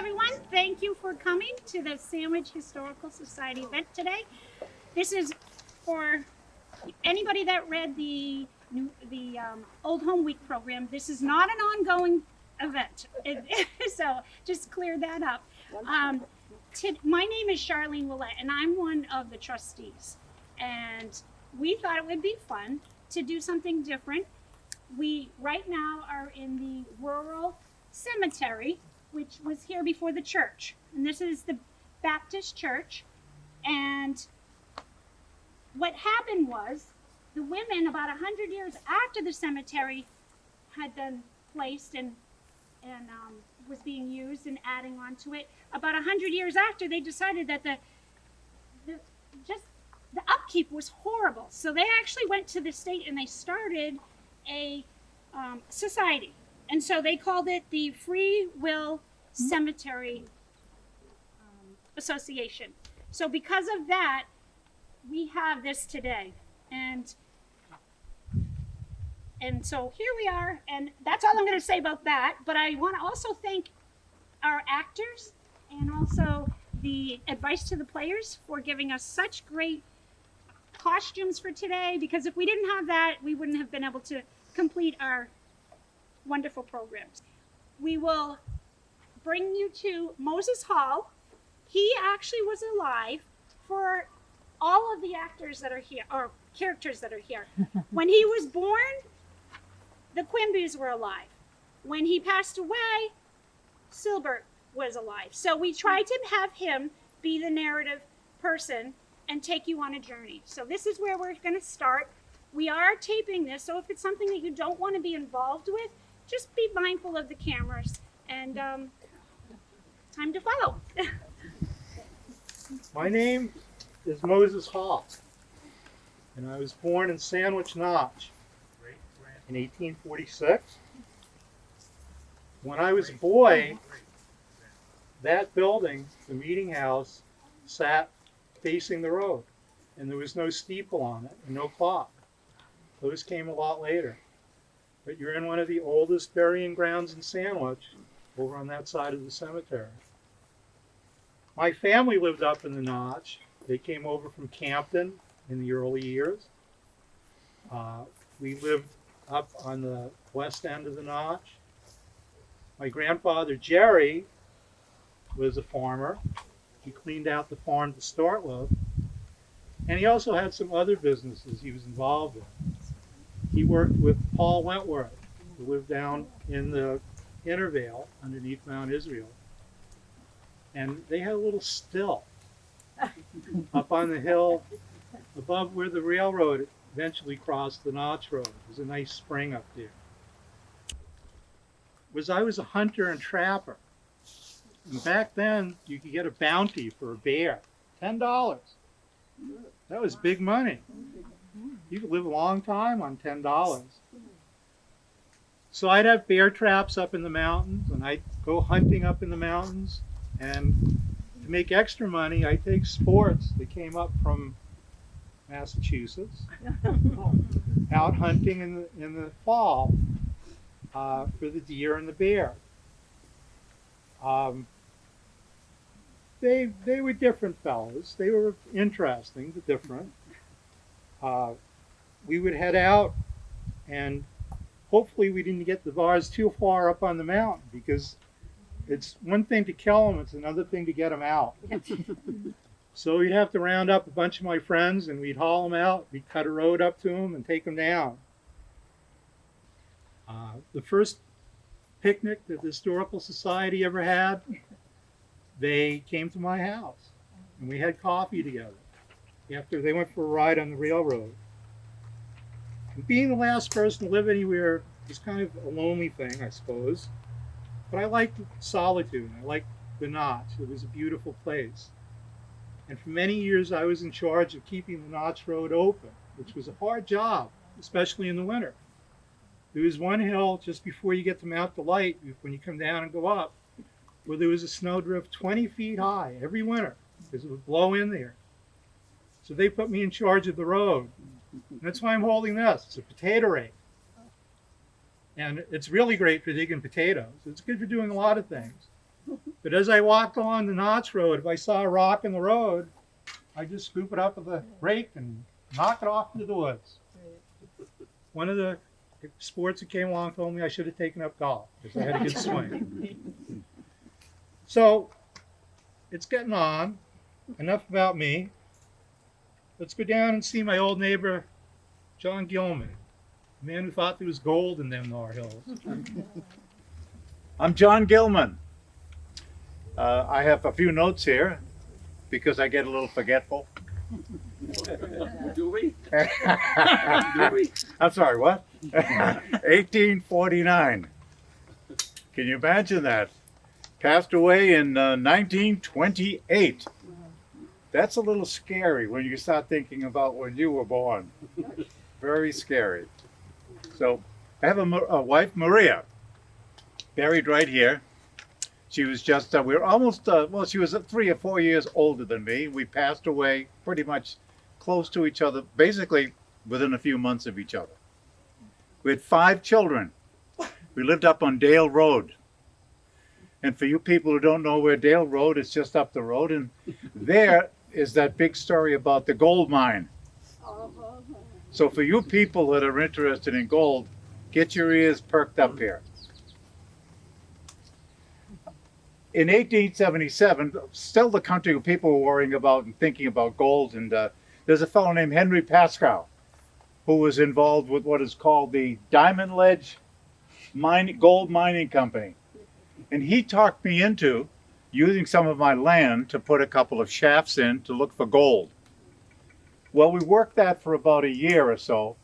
everyone. Thank you for coming to the Sandwich Historical Society event today. This is for anybody that read the Old Home Week program. This is not an ongoing event, so just clear that up. My name is Charlene Willette, and I'm one of the trustees. And we thought it would be fun to do something different. We right now are in the rural cemetery, which was here before the church. And this is the Baptist church. And what happened was the women, about 100 years after the cemetery had been placed and was being used and adding on to it, about 100 years after, they decided that the upkeep was horrible. So they actually went to the state and they started a society. And so they called it the Free Will Cemetery Association. So because of that, we have this today. And so here we are, and that's all I'm going to say about that. But I want to also thank our actors and also the advice to the players for giving us such great costumes for today, because if we didn't have that, we wouldn't have been able to complete our wonderful programs. We will bring you to Moses Hall. He actually was alive for all of the actors that are here, or characters that are here. When he was born, the Quimby's were alive. When he passed away, Silbert was alive. So we tried to have him be the narrative person and take you on a journey. So this is where we're going to start. We are taping this, so if it's something that you don't want to be involved with, just be mindful of the cameras, and time to follow. My name is Moses Hall, and I was born in Sandwich Notch in 1846. When I was a boy, that building, the meeting house, sat facing the road, and there was no steeple on it and no clock. Those came a lot later. But you're in one of the oldest burying grounds in Sandwich, over on that side of the cemetery. My family lived up in the Notch. They came over from Campton in the early years. We lived up on the west end of the Notch. My grandfather, Jerry, was a farmer. He cleaned out the farm to start with. And he also had some other businesses he was involved in. He worked with Paul Wentworth, who lived down in the Intervale underneath Mount Israel. And they had a little still up on the hill above where the railroad eventually crossed the Notch Road. There's a nice spring up there. I was a hunter and trapper. And back then, you could get a bounty for a bear, $10. That was big money. You could live a long time on $10. So I'd have bear traps up in the mountains, and I'd go hunting up in the mountains. And to make extra money, I'd take sports that came up from Massachusetts, out hunting in the fall for the deer and the bear. They were different fellows. They were interesting, but different. We would head out, and hopefully we didn't get the bars too far up on the mountain, because it's one thing to kill them, it's another thing to get them out. So we'd have to round up a bunch of my friends, and we'd haul them out. We'd cut a road up to them and take them down. The first picnic that the Historical Society ever had, they came to my house, and we had coffee together after they went for a ride on the railroad. And being the last person to live anywhere was kind of a lonely thing, I suppose. But I liked solitude. I liked the Notch. It was a beautiful place. And for many years, I was in charge of keeping the Notch Road open, which was a hard job, especially in the winter. There was one hill just before you get to Mount Delight, when you come down and go up, where there was a snowdrift 20 feet high every winter, because it would blow in there. So they put me in charge of the road. And that's why I'm holding this. It's a potato rake. And it's really great for digging potatoes. It's good for doing a lot of things. But as I walked along the Notch Road, if I saw a rock in the road, I'd just scoop it up with a rake and knock it off into the woods. One of the sports that came along told me I should have taken up golf because I had a good swing. So it's getting on. Enough about me. Let's go down and see my old neighbor, John Gilman, the man who thought there was gold in them Nar Hills. I'm John Gilman. I have a few notes here because I get a little forgetful. Do we? I'm sorry, what? 1849. Can you imagine that? Passed away in 1928. That's a little scary when you start thinking about when you were born. Very scary. So I have a wife, Maria, buried right here. She was just, we were almost, well, she was 3 or 4 years older than me. We passed away pretty much close to each other, basically within a few months of each other. We had 5 children. We lived up on Dale Road. And for you people who don't know where Dale Road is, just up the road, and there is that big story about the gold mine. So for you people that are interested in gold, get your ears perked up here. In 1877, still the country people were worrying about and thinking about gold, and there's a fellow named Henry Pascoe who was involved with what is called the Diamond Ledge Gold Mining Company. And he talked me into using some of my land to put a couple of shafts in to look for gold. Well, we worked that for about a year or so.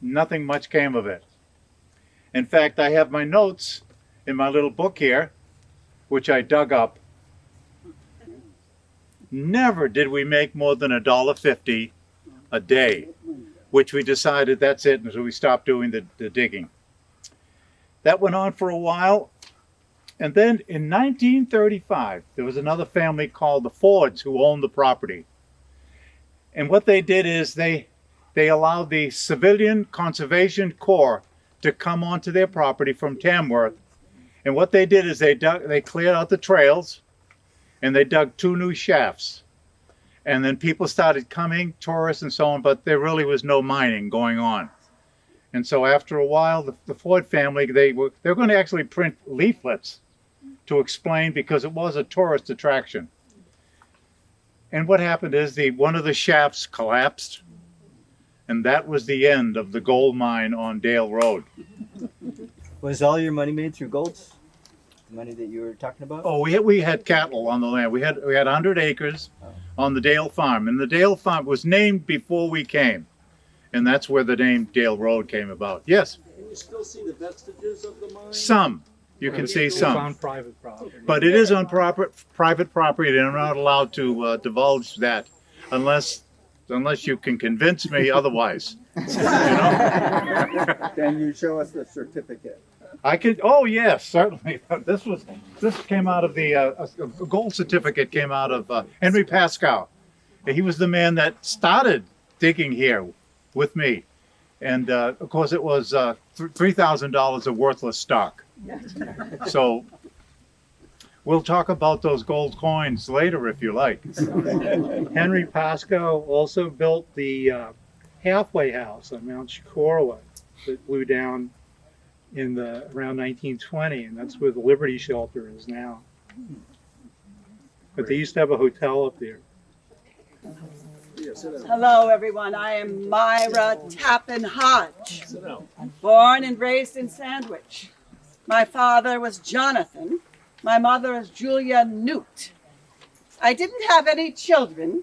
Nothing much came of it. In fact, I have my notes in my little book here, which I dug up. Never did we make more than $1.50 a day, which we decided that's it, and so we stopped doing the digging. That went on for a while. And then in 1935, there was another family called the Fords who owned the property. And what they did is they allowed the Civilian Conservation Corps to come onto their property from Tamworth. And what they did is they cleared out the trails and they dug 2 new shafts. And then people started coming, tourists and so on, but there really was no mining going on. And so after a while, the Ford family, they were going to actually print leaflets to explain, because it was a tourist attraction. And what happened is one of the shafts collapsed, and that was the end of the gold mine on Dale Road. Was all your money made through golds? The money that you were talking about? Oh, we had cattle on the land. We had 100 acres on the Dale farm, and the Dale farm was named before we came, and that's where the name Dale Road came about. Yes. Can you still see the vestiges of the mine? Some. You can see It's some. on private property. But it is on private property. They're not allowed to divulge that unless you can convince me otherwise. You know? Can you show us the certificate? I could. Oh yes, certainly. This came out of the a gold certificate came out of Henry Pascoe. He was the man that started digging here with me, and of course it was $3,000 of worthless stock. So we'll talk about those gold coins later if you like. Henry Pascoe also built the halfway house on Mount Chocorua that blew down in around 1920, and that's where the Liberty Shelter is now. But they used to have a hotel up there. Hello, everyone. I am Myra Tappin Hodge, born and raised in Sandwich. My father was Jonathan. My mother is Julia Newt. I didn't have any children.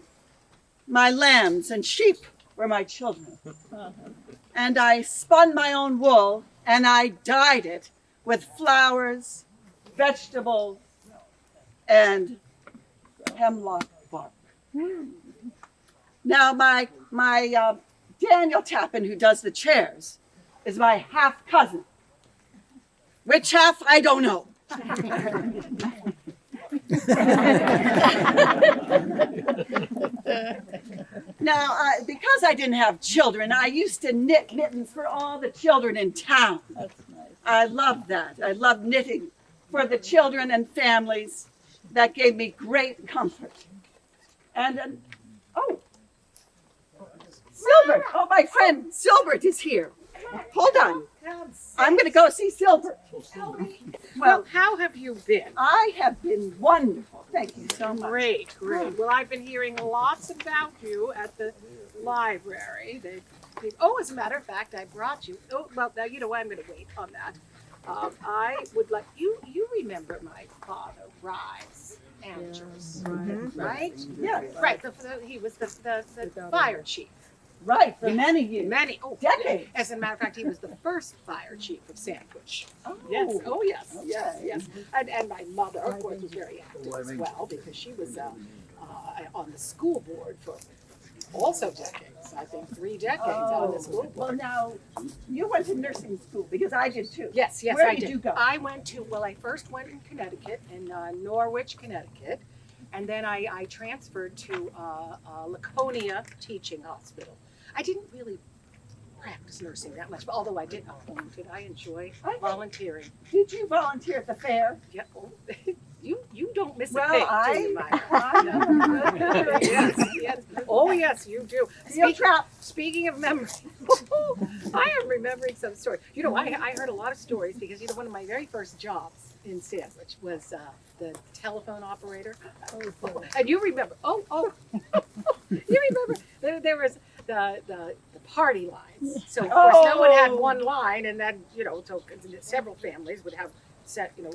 My lambs and sheep were my children. And I spun my own wool and I dyed it with flowers, vegetables, and hemlock bark. Now, my Daniel Tappin, who does the chairs, is my half cousin. Which half, I don't know. Now, because I didn't have children, I used to knit mittens for all the children in town. That's nice. I loved that. I loved knitting for the children and families that gave me great comfort. And, oh, Silbert, oh, my friend Silbert is here. Hold on. I'm going to go see Silbert. Well, how have you been? I have been wonderful. Thank you so much. Great, great. Well, I've been hearing lots about you at the library. Oh, as a matter of fact, I brought you. Oh, well, now you know what? I'm going to wait on that. I would like you. You remember my father, Rise Andrews, right? Yes. Right. He was the fire chief. Right, for many years. Decades. As a matter of fact, he was the first fire chief of Sandwich. Oh. Yes. Oh, yes. Yes. Yes. And my mother, of course, was very active as well because she was on the school board for also decades. I think 3 decades on the school board. Well, now, you went to nursing school because I did too. Yes, Where I did you go? I first went in Connecticut, in Norwich, Connecticut. And then I transferred to Laconia Teaching Hospital. I didn't really practice nursing that much, but although I did, did I enjoy volunteering? Did you volunteer at the fair? Yeah. Oh, you don't miss Well, a thing, do you, Myra? Yes, yes. Oh, yes, you do. Speaking of memories, I am remembering some stories. You know, I heard a lot of stories because, you know, one of my very first jobs in Sandwich was the telephone operator. And you remember, you remember there was the party lines. So, of course, no one had one line, and then, you know, so several families would have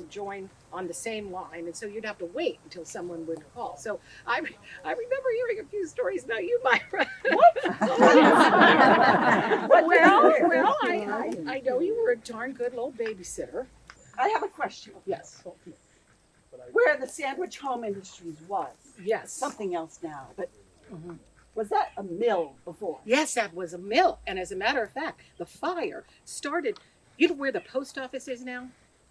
join on the same line, and so you'd have to wait until someone would call. So I remember hearing a few stories about you, Myra. Well, I know you were a darn good little babysitter. I have a question. Yes. Where the Sandwich Home Industries was. Yes. Something else now, but was that a mill before? Yes, that was a mill. And as a matter of fact, the fire started, you know where the post office is now?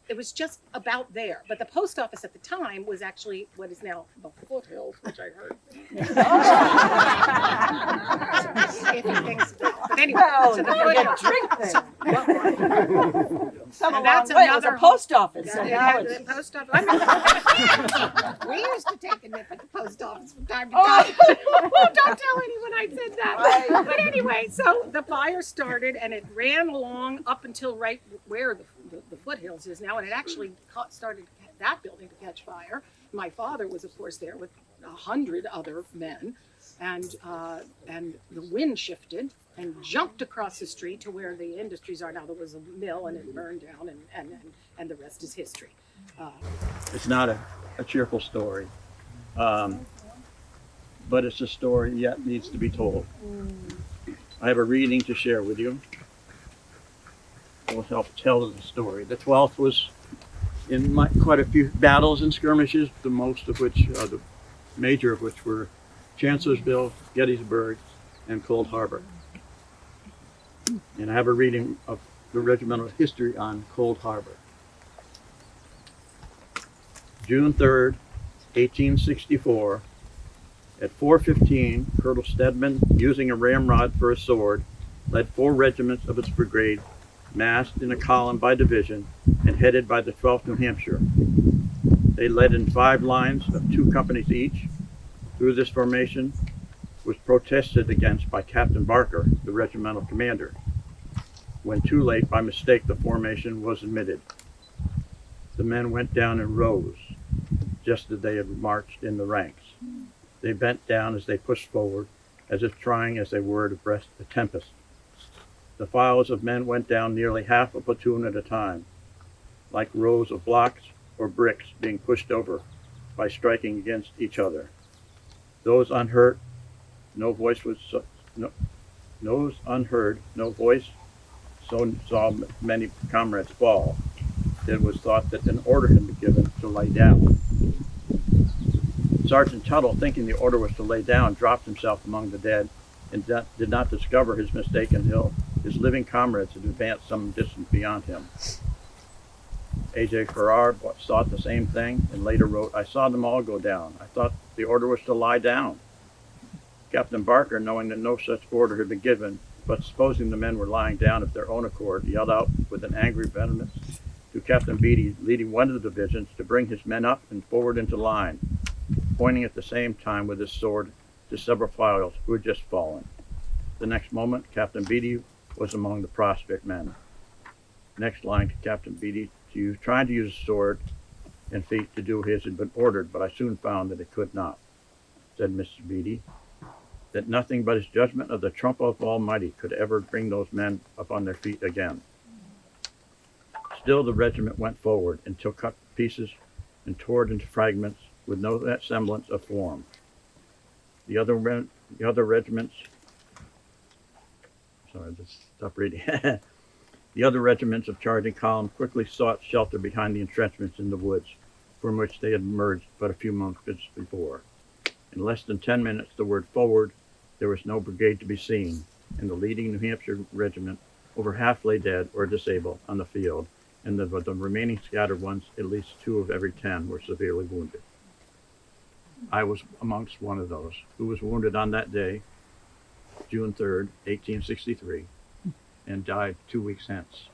It was just about there. But the post office at the time was actually what is now the foothills, which I heard. But anyway, so the foothills. And that's another another post office. The post office. We used to take a nip at the post office from time to time. Don't tell anyone I said that. But anyway, so the fire started and it ran along up until right where the foothills is now, and it actually started that building to catch fire. My father was, of course, there with 100 other men, and the wind shifted and jumped across the street to where the industries are now. There was a mill, and it burned down, and the rest is history. It's not a cheerful story, but it's a story yet needs to be told. I have a reading to share with you. Will help tell the story. The 12th was in quite a few battles and skirmishes, the major of which were Chancellorsville, Gettysburg, and Cold Harbor. And I have a reading of the regimental history on Cold Harbor. June 3rd, 1864, at 4:15, Colonel Stedman, using a ramrod for a sword, led 4 regiments of its brigade massed in a column by division and headed by the 12th New Hampshire. They led in 5 lines of 2 companies each. Through this formation was protested against by Captain Barker, the regimental commander. When too late, by mistake, the formation was admitted. The men went down in rows, just as they had marched in the ranks. They bent down as they pushed forward, as if trying as they were to breast a tempest. The files of men went down nearly half a platoon at a time, like rows of blocks or bricks being pushed over by striking against each other. Those unhurt, no voice, so saw many comrades fall. It was thought that an order had been given to lay down. Sergeant Tuttle, thinking the order was to lay down, dropped himself among the dead and did not discover his mistake until his living comrades had advanced some distance beyond him. A.J. Farrar thought the same thing and later wrote, "I saw them all go down. I thought the order was to lie down." Captain Barker, knowing that no such order had been given, but supposing the men were lying down of their own accord, yelled out with an angry vehemence to Captain Beatty leading one of the divisions to bring his men up and forward into line, pointing at the same time with his sword to several files who had just fallen. The next moment, Captain Beatty was among the prostrate men. Next line to Captain Beatty, trying to use his sword and feet to do as had been ordered, but I soon found that it could not. Said Mr. Beatty, that nothing but his judgment of the trump of Almighty could ever bring those men up on their feet again. Still the regiment went forward until cut to pieces and tore it into fragments with no semblance of form. The other regiments, sorry, just stop reading. The other regiments of charging column quickly sought shelter behind the entrenchments in the woods, from which they had emerged but a few months before. In less than 10 minutes, the word forward, there was no brigade to be seen, and the leading New Hampshire regiment, over half lay dead or disabled on the field, and the remaining scattered ones, at least 2 of every 10, were severely wounded. I was amongst one of those who was wounded on that day, June 3rd, 1863, and died 2 weeks hence.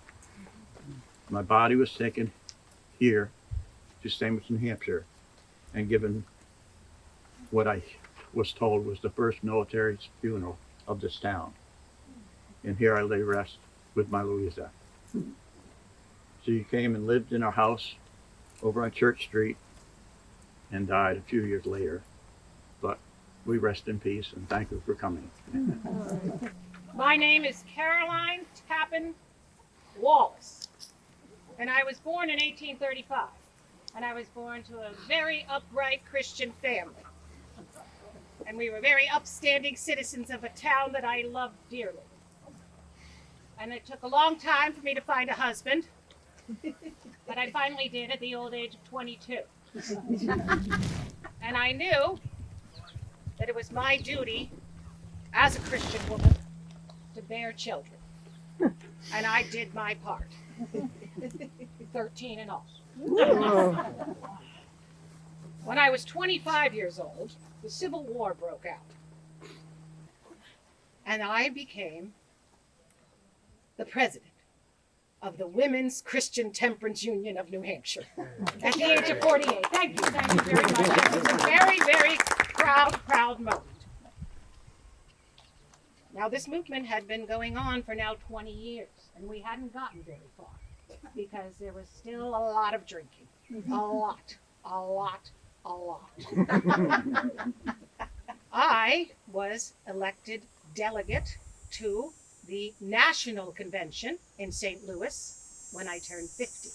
My body was taken here to Stamford, New Hampshire, and given what I was told was the first military funeral of this town. And here I lay rest with my Louisa. She came and lived in our house over on Church Street and died a few years later. But we rest in peace and thank you for coming. My name is Caroline Tappin Wallace, and I was born in 1835, and I was born to a very upright Christian family. And we were very upstanding citizens of a town that I loved dearly. And it took a long time for me to find a husband, but I finally did at the old age of 22. And I knew that it was my duty as a Christian woman to bear children. And I did my part. 13 in all. When I was 25 years old, the Civil War broke out. And I became the president of the Women's Christian Temperance Union of New Hampshire at the age of 48. Thank you very much. It was a very, very proud moment. Now, this movement had been going on for now 20 years, and we hadn't gotten very far because there was still a lot of drinking. A lot. I was elected delegate to the National Convention in St. Louis when I turned 50.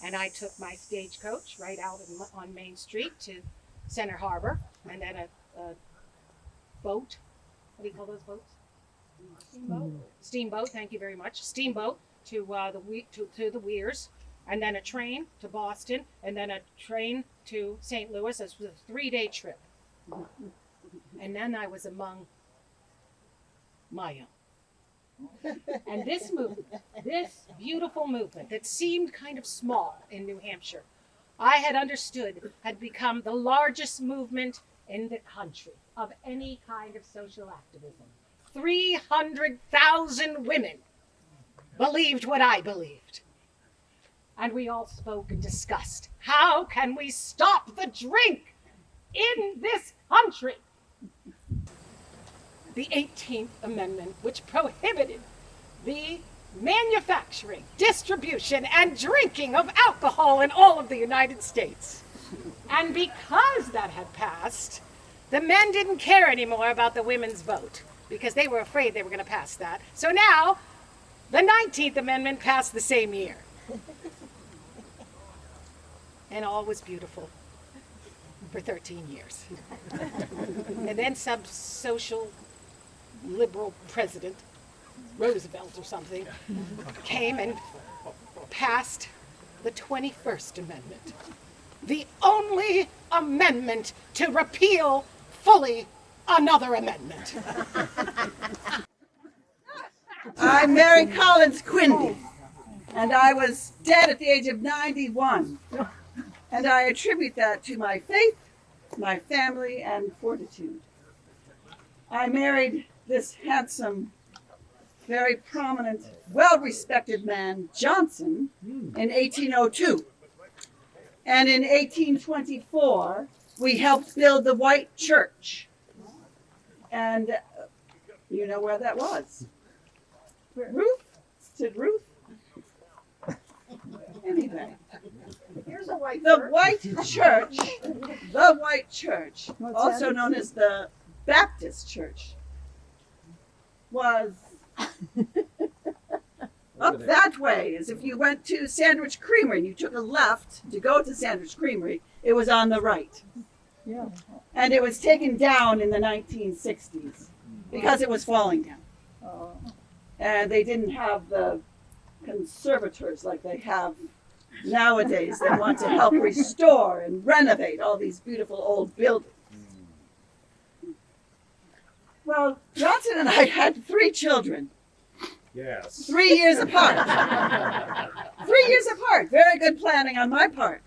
And I took my stagecoach right out on Main Street to Center Harbor, and then a boat. What do you call those boats? Steamboat, thank you very much. Steamboat to the Weirs, and then a train to Boston, and then a train to St. Louis. This was a 3-day trip. And then I was among my own. And this movement, this beautiful movement that seemed kind of small in New Hampshire, I had understood had become the largest movement in the country of any kind of social activism. 300,000 women believed what I believed. And we all spoke and discussed, how can we stop the drink in this country? The 18th Amendment, which prohibited the manufacturing, distribution, and drinking of alcohol in all of the United States. And because that had passed, the men didn't care anymore about the women's vote because they were afraid they were going to pass that. So now, the 19th Amendment passed the same year. And all was beautiful for 13 years. And then some social liberal president, Roosevelt or something, came and passed the 21st Amendment. The only amendment to repeal fully another amendment. I'm Mary Collins Quinn, and I was dead at the age of 91. And I attribute that to my faith, my family, and fortitude. I married this handsome very prominent, well-respected man, Johnson, in 1802. And in 1824, we helped build the White Church. And you know where that was? Ruth? Did Ruth? Anyway. Here's a white The shirt. White Church, also known as the Baptist Church, was up that way. As if you went to Sandwich Creamery and you took a left to go to Sandwich Creamery, it was on the right. Yeah. And it was taken down in the 1960s because it was falling down. And they didn't have the conservators like they have nowadays that want to help restore and renovate all these beautiful old buildings. Well, Johnson and I had 3 children. Yes. 3 years apart. 3 years apart. Very good planning on my part.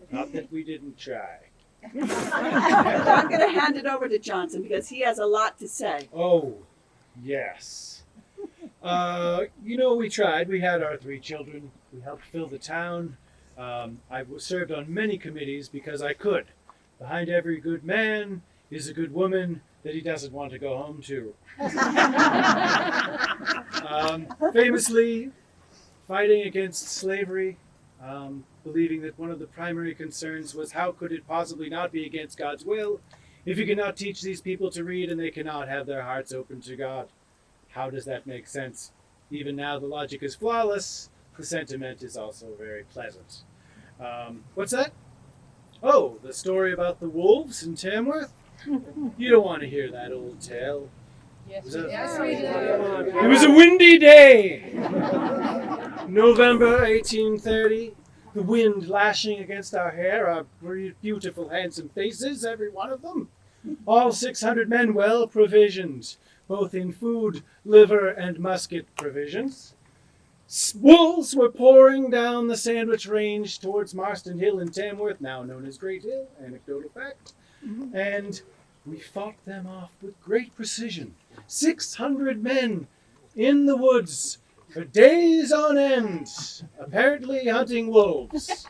Not that we didn't try. I'm going to hand it over to Johnson because he has a lot to say. Oh, yes. We tried. We had our 3 children. We helped fill the town. I served on many committees because I could. Behind every good man is a good woman that he doesn't want to go home to. Famously, fighting against slavery, believing that one of the primary concerns was how could it possibly not be against God's will if you cannot teach these people to read and they cannot have their hearts open to God. How does that make sense? Even now the logic is flawless, the sentiment is also very pleasant. What's that? Oh, the story about the wolves in Tamworth? You don't want to hear that old tale. Yes, Was that- we do. It was a windy day! November 1830. The wind lashing against our hair, our beautiful, handsome faces, every one of them. All 600 men well provisioned, both in food, liver, and musket provisions. Wolves were pouring down the Sandwich Range towards Marston Hill in Tamworth, now known as Great Hill, anecdotal fact. And we fought them off with great precision. 600 men in the woods for days on end, apparently hunting wolves.